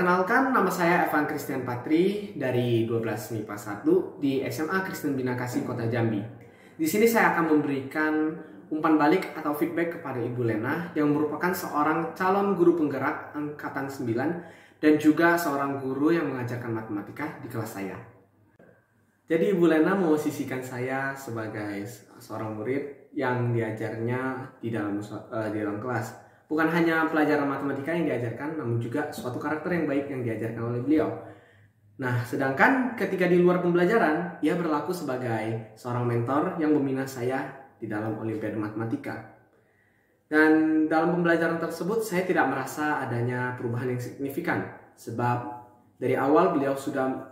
Perkenalkan, nama saya Evan Christian Patri dari 12 MIPA 1 di SMA Kristen Bina Kasih Kota Jambi. Di sini saya akan memberikan umpan balik atau feedback kepada Ibu Lena yang merupakan seorang calon guru penggerak angkatan 9 dan juga seorang guru yang mengajarkan matematika di kelas saya. Jadi Ibu Lena memosisikan saya sebagai seorang murid yang diajarnya di dalam kelas. Bukan hanya pelajaran matematika yang diajarkan, namun juga suatu karakter yang baik yang diajarkan oleh beliau. Nah, sedangkan ketika di luar pembelajaran, ia berlaku sebagai seorang mentor yang membina saya di dalam Olimpiade Matematika. Dan dalam pembelajaran tersebut, saya tidak merasa adanya perubahan yang signifikan. Sebab dari awal beliau sudah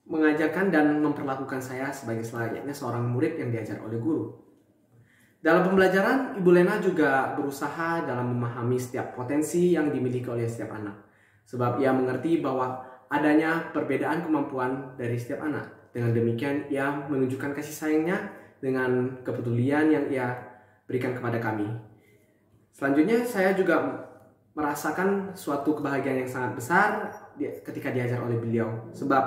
mengajarkan dan memperlakukan saya sebagai selayaknya seorang murid yang diajar oleh guru. Dalam pembelajaran, Ibu Lena juga berusaha dalam memahami setiap potensi yang dimiliki oleh setiap anak. Sebab ia mengerti bahwa adanya perbedaan kemampuan dari setiap anak. Dengan demikian, ia menunjukkan kasih sayangnya dengan kepedulian yang ia berikan kepada kami. Selanjutnya, saya juga merasakan suatu kebahagiaan yang sangat besar ketika diajar oleh beliau. Sebab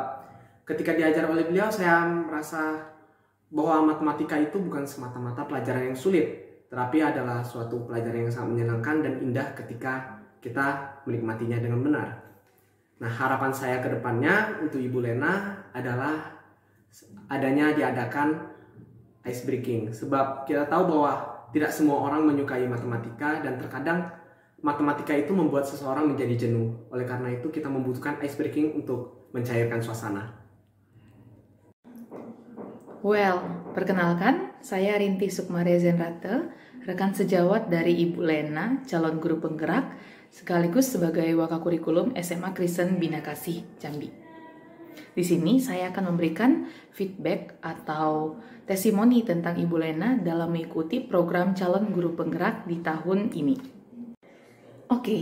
ketika diajar oleh beliau, saya merasa bahwa matematika itu bukan semata-mata pelajaran yang sulit, tetapi adalah suatu pelajaran yang sangat menyenangkan dan indah ketika kita menikmatinya dengan benar. Nah, harapan saya ke depannya untuk Ibu Lena adalah diadakan ice breaking. Sebab kita tahu bahwa tidak semua orang menyukai matematika dan terkadang matematika itu membuat seseorang menjadi jenuh. Oleh karena itu kita membutuhkan ice breaking untuk mencairkan suasana. Perkenalkan, saya Rinty Sukmaria Zenrate, rekan sejawat dari Ibu Lena, calon guru penggerak, sekaligus sebagai wakakurikulum SMA Kristen Bina Kasih, Jambi. Di sini saya akan memberikan feedback atau testimoni tentang Ibu Lena dalam mengikuti program calon guru penggerak di tahun ini. Oke,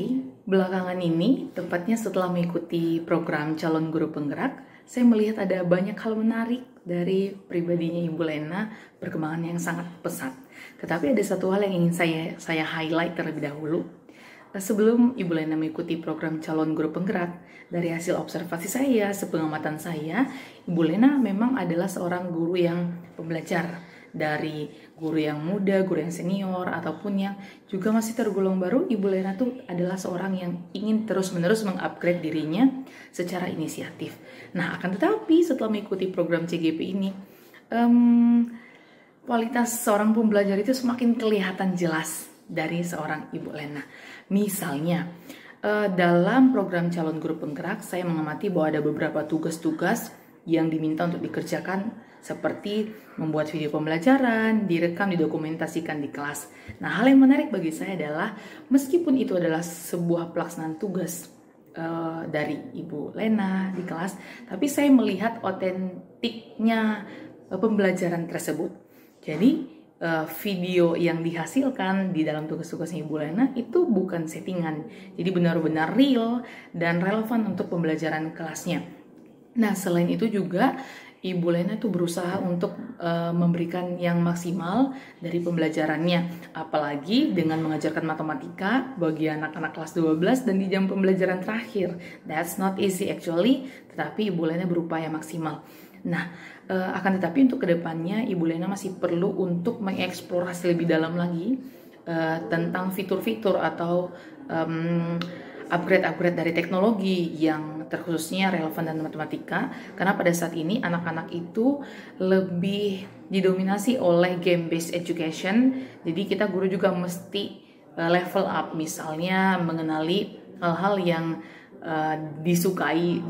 belakangan ini, tepatnya setelah mengikuti program calon guru penggerak, saya melihat ada banyak hal menarik dari pribadinya Ibu Lena, perkembangan yang sangat pesat. Tetapi ada satu hal yang ingin saya highlight terlebih dahulu. Sebelum Ibu Lena mengikuti program calon guru penggerak, dari hasil observasi saya, sepengamatan saya, Ibu Lena memang adalah seorang guru yang pembelajar. Dari guru yang muda, guru yang senior, ataupun yang juga masih tergolong baru, Ibu Lena tuh adalah seorang yang ingin terus-menerus mengupgrade dirinya secara inisiatif. Nah, akan tetapi setelah mengikuti program CGP ini, kualitas seorang pembelajar itu semakin kelihatan jelas dari seorang Ibu Lena. Misalnya, dalam program calon guru penggerak, saya mengamati bahwa ada beberapa tugas-tugas yang diminta untuk dikerjakan, seperti membuat video pembelajaran, direkam, didokumentasikan di kelas. Nah, hal yang menarik bagi saya adalah meskipun itu adalah sebuah pelaksanaan tugas dari Ibu Lena di kelas, tapi saya melihat otentiknya pembelajaran tersebut. Jadi video yang dihasilkan di dalam tugas-tugasnya Ibu Lena itu bukan settingan, jadi benar-benar real dan relevan untuk pembelajaran kelasnya. Nah, selain itu juga Ibu Lena tuh berusaha untuk memberikan yang maksimal dari pembelajarannya. Apalagi dengan mengajarkan matematika bagi anak-anak kelas 12 dan di jam pembelajaran terakhir. That's not easy actually, tetapi Ibu Lena berupaya maksimal. Nah, akan tetapi untuk kedepannya Ibu Lena masih perlu untuk mengeksplorasi lebih dalam lagi tentang fitur-fitur atau upgrade dari teknologi yang terkhususnya relevan dan matematika, karena pada saat ini anak-anak itu lebih didominasi oleh game based education. Jadi kita guru juga mesti level up, misalnya mengenali hal-hal yang disukai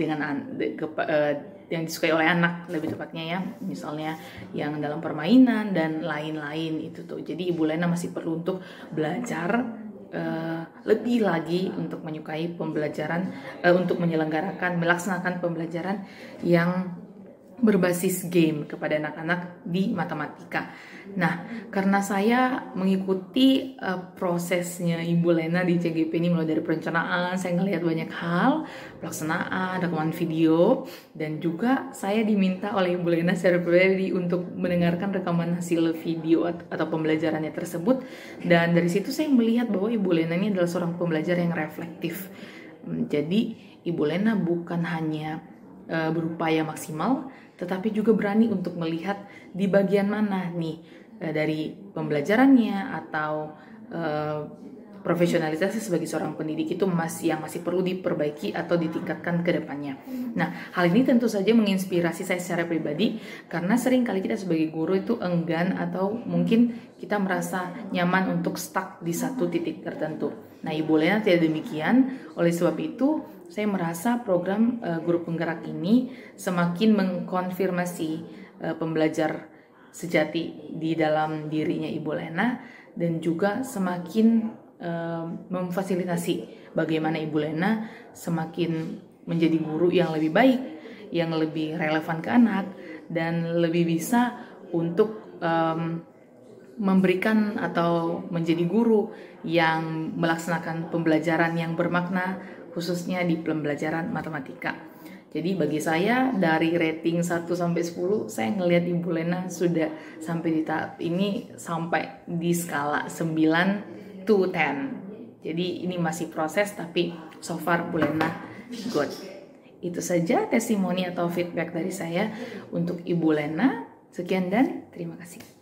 yang disukai oleh anak, lebih tepatnya ya, misalnya yang dalam permainan dan lain-lain itu tuh. Jadi Ibu Lena masih perlu untuk belajar lebih lagi untuk menyukai pembelajaran, untuk melaksanakan pembelajaran yang berbasis game kepada anak-anak di matematika. Nah, karena saya mengikuti prosesnya Ibu Lena di CGP ini mulai dari perencanaan, saya ngelihat banyak hal, pelaksanaan, rekaman video, dan juga saya diminta oleh Ibu Lena secara pribadi untuk mendengarkan rekaman hasil video atau pembelajarannya tersebut. Dan dari situ saya melihat bahwa Ibu Lena ini adalah seorang pembelajar yang reflektif. Jadi Ibu Lena bukan hanya berupaya maksimal, tetapi juga berani untuk melihat di bagian mana nih dari pembelajarannya atau profesionalitasnya sebagai seorang pendidik itu masih perlu diperbaiki atau ditingkatkan ke depannya. Nah, hal ini tentu saja menginspirasi saya secara pribadi karena sering kali kita sebagai guru itu enggan atau mungkin kita merasa nyaman untuk stuck di satu titik tertentu. Nah, Ibu Lena tidak demikian. Oleh sebab itu, saya merasa program guru penggerak ini semakin mengkonfirmasi pembelajar sejati di dalam dirinya Ibu Lena dan juga semakin memfasilitasi bagaimana Ibu Lena semakin menjadi guru yang lebih baik, yang lebih relevan ke anak, dan lebih bisa untuk memberikan atau menjadi guru yang melaksanakan pembelajaran yang bermakna, khususnya di pembelajaran matematika. Jadi bagi saya dari rating 1-10, saya ngelihat Ibu Lena sudah sampai di tahap ini, sampai di skala 9 to 10. Jadi ini masih proses, tapi so far Bu Lena good. Itu saja testimoni atau feedback dari saya untuk Ibu Lena. Sekian dan terima kasih.